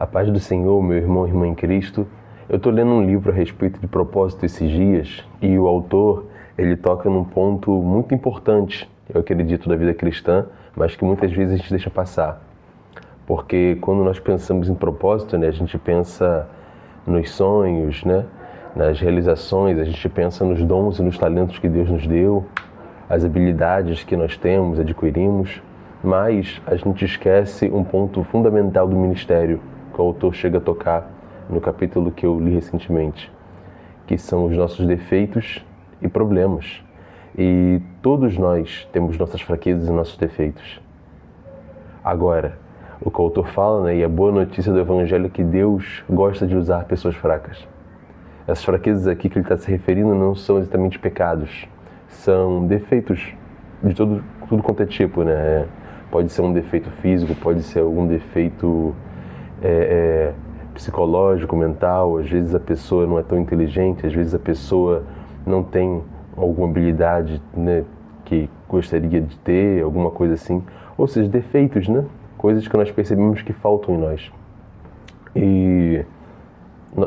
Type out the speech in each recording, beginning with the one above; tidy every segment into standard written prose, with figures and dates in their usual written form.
A paz do Senhor, meu irmão e irmã em Cristo. Eu estou lendo um livro a respeito de propósito esses dias e o autor, ele toca num ponto muito importante, eu acredito, da vida cristã, mas que muitas vezes a gente deixa passar. Porque quando nós pensamos em propósito, né, a gente pensa nos sonhos, né, nas realizações, a gente pensa nos dons e nos talentos que Deus nos deu, as habilidades que nós temos, adquirimos, mas a gente esquece um ponto fundamental do ministério, que o autor chega a tocar no capítulo que eu li recentemente, que são os nossos defeitos e problemas. E todos nós temos nossas fraquezas e nossos defeitos. Agora, o que o autor fala, né, e a boa notícia do Evangelho é que Deus gosta de usar pessoas fracas. Essas fraquezas aqui que ele está se referindo não são exatamente pecados, são defeitos de tudo quanto é tipo, né? Pode ser um defeito físico, pode ser algum defeito psicológico, mental. Às vezes a pessoa não é tão inteligente, às vezes a pessoa não tem alguma habilidade, né, que gostaria de ter, alguma coisa assim. Ou seja, defeitos, né? Coisas que nós percebemos que faltam em nós. E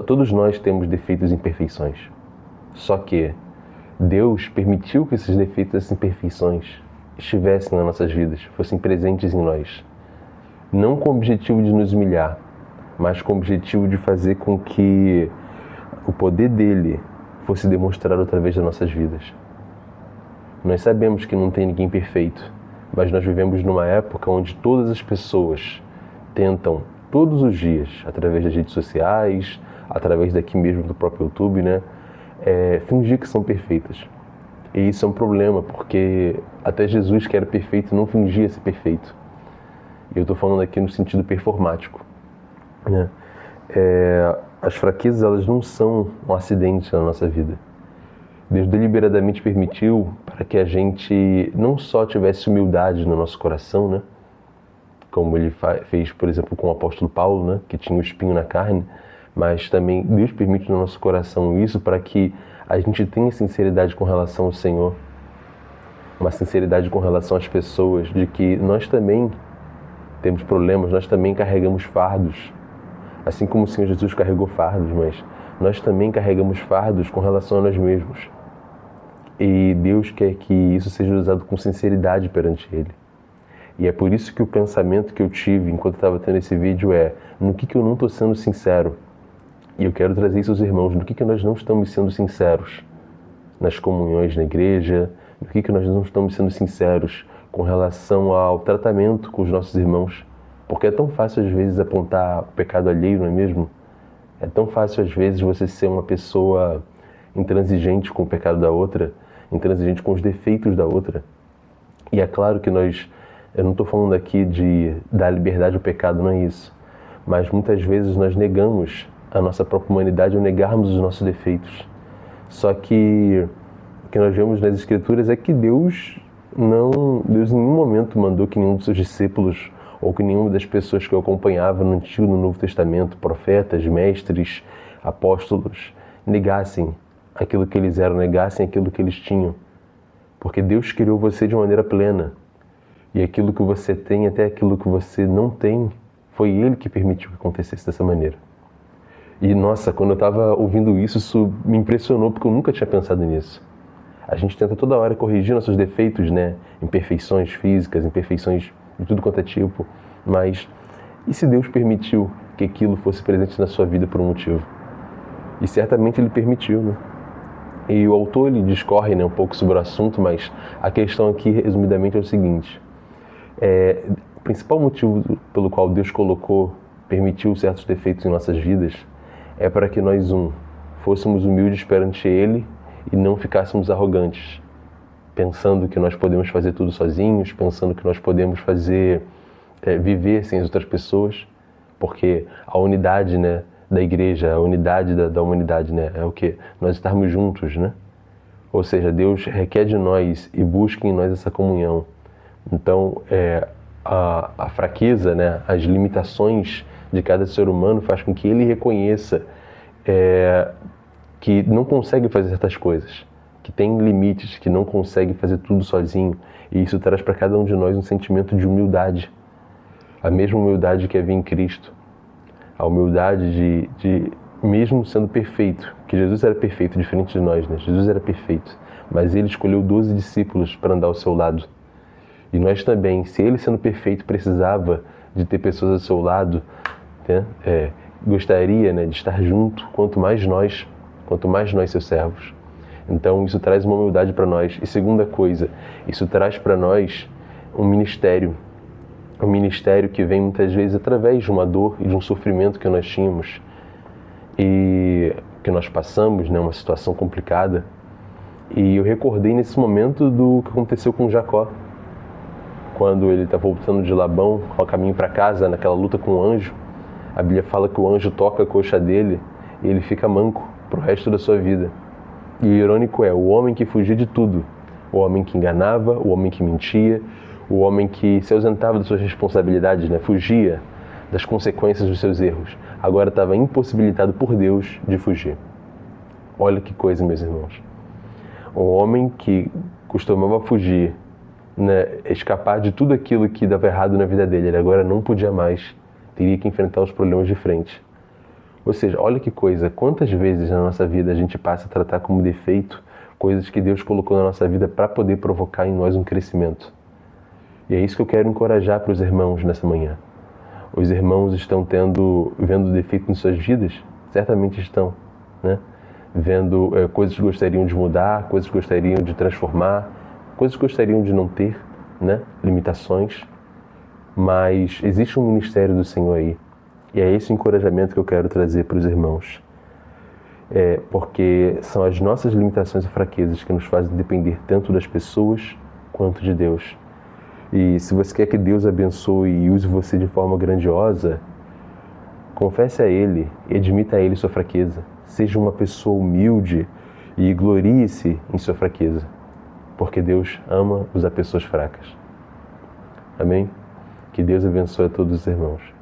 todos nós temos defeitos e imperfeições. Só que Deus permitiu que esses defeitos e essas imperfeições estivessem nas nossas vidas, fossem presentes em nós. Não com o objetivo de nos humilhar, mas com o objetivo de fazer com que o poder dele fosse demonstrado através das nossas vidas. Nós sabemos que não tem ninguém perfeito, mas nós vivemos numa época onde todas as pessoas tentam, todos os dias, através das redes sociais, através daqui mesmo do próprio YouTube, né, fingir que são perfeitas. E isso é um problema, porque até Jesus, que era perfeito, não fingia ser perfeito. E eu estou falando aqui no sentido performático, né? As fraquezas, elas não são um acidente na nossa vida. Deus deliberadamente permitiu para que a gente não só tivesse humildade no nosso coração, né? Como ele fez, por exemplo, com o apóstolo Paulo, né? Que tinha o espinho na carne, mas também Deus permite no nosso coração isso para que a gente tenha sinceridade com relação ao Senhor, uma sinceridade com relação às pessoas, de que nós também temos problemas, nós também carregamos fardos, assim como o Senhor Jesus carregou fardos, mas nós também carregamos fardos com relação a nós mesmos. E Deus quer que isso seja usado com sinceridade perante Ele. E é por isso que o pensamento que eu tive enquanto estava tendo esse vídeo no que eu não estou sendo sincero. E eu quero trazer isso aos irmãos, no que nós não estamos sendo sinceros nas comunhões na igreja, no que nós não estamos sendo sinceros com relação ao tratamento com os nossos irmãos. Porque é tão fácil às vezes apontar o pecado alheio, não é mesmo? É tão fácil às vezes você ser uma pessoa intransigente com o pecado da outra, intransigente com os defeitos da outra. E é claro que eu não estou falando aqui de dar liberdade ao pecado, não é isso. Mas muitas vezes nós negamos a nossa própria humanidade ao negarmos os nossos defeitos. Só que o que nós vemos nas Escrituras é que Deus em nenhum momento mandou que nenhum dos seus discípulos ou que nenhuma das pessoas que o acompanhava no Antigo e no Novo Testamento, profetas, mestres, apóstolos, negassem aquilo que eles eram, negassem aquilo que eles tinham. Porque Deus criou você de maneira plena. E aquilo que você tem, até aquilo que você não tem, foi Ele que permitiu que acontecesse dessa maneira. E nossa, quando eu estava ouvindo isso me impressionou, porque eu nunca tinha pensado nisso. A gente tenta toda hora corrigir nossos defeitos, né? Imperfeições físicas, imperfeições de tudo quanto é tipo. Mas e se Deus permitiu que aquilo fosse presente na sua vida por um motivo? E certamente Ele permitiu, né? E o autor, ele discorre, né, um pouco sobre o assunto, mas a questão aqui, resumidamente, é o seguinte. O principal motivo pelo qual Deus permitiu certos defeitos em nossas vidas é para que nós, fôssemos humildes perante Ele e não ficássemos arrogantes, pensando que nós podemos fazer tudo sozinhos, pensando que nós podemos viver sem as outras pessoas, porque a unidade, né, da igreja, a unidade da humanidade, né, é o quê? Nós estarmos juntos, né? Ou seja, Deus requer de nós e busca em nós essa comunhão. Então, a fraqueza, né, as limitações de cada ser humano faz com que ele reconheça que não consegue fazer certas coisas, que tem limites, que não consegue fazer tudo sozinho. E isso traz para cada um de nós um sentimento de humildade, a mesma humildade que havia em Cristo. A humildade de mesmo sendo perfeito, que Jesus era perfeito, diferente de nós, né? Jesus era perfeito, mas ele escolheu 12 discípulos para andar ao seu lado. E nós também, se ele sendo perfeito precisava de ter pessoas ao seu lado, né? Gostaria, né, de estar junto, quanto mais nós, seus servos. Então isso traz uma humildade para nós. E segunda coisa, isso traz para nós um ministério que vem muitas vezes através de uma dor e de um sofrimento que nós tínhamos e que nós passamos, né, uma situação complicada. E eu recordei nesse momento do que aconteceu com Jacó, quando ele está voltando de Labão ao caminho para casa, naquela luta com o anjo. A Bíblia fala que o anjo toca a coxa dele e ele fica manco para o resto da sua vida. E o irônico é, o homem que fugia de tudo, o homem que enganava, o homem que mentia, o homem que se ausentava das suas responsabilidades, né? Fugia das consequências dos seus erros, agora estava impossibilitado por Deus de fugir. Olha que coisa, meus irmãos. Um homem que costumava fugir, né, escapar de tudo aquilo que dava errado na vida dele, ele agora não podia mais, teria que enfrentar os problemas de frente. Ou seja, olha que coisa, quantas vezes na nossa vida a gente passa a tratar como defeito coisas que Deus colocou na nossa vida para poder provocar em nós um crescimento. E é isso que eu quero encorajar para os irmãos nessa manhã. Os irmãos estão vendo defeito em suas vidas? Certamente estão, né? Vendo coisas que gostariam de mudar, coisas que gostariam de transformar, coisas que gostariam de não ter, né? Limitações. Mas existe um ministério do Senhor aí. E é esse o encorajamento que eu quero trazer para os irmãos. Porque são as nossas limitações e fraquezas que nos fazem depender tanto das pessoas quanto de Deus. E se você quer que Deus abençoe e use você de forma grandiosa, confesse a Ele e admita a Ele sua fraqueza. Seja uma pessoa humilde e glorie-se em sua fraqueza. Porque Deus ama usar pessoas fracas. Amém? Que Deus abençoe a todos os irmãos.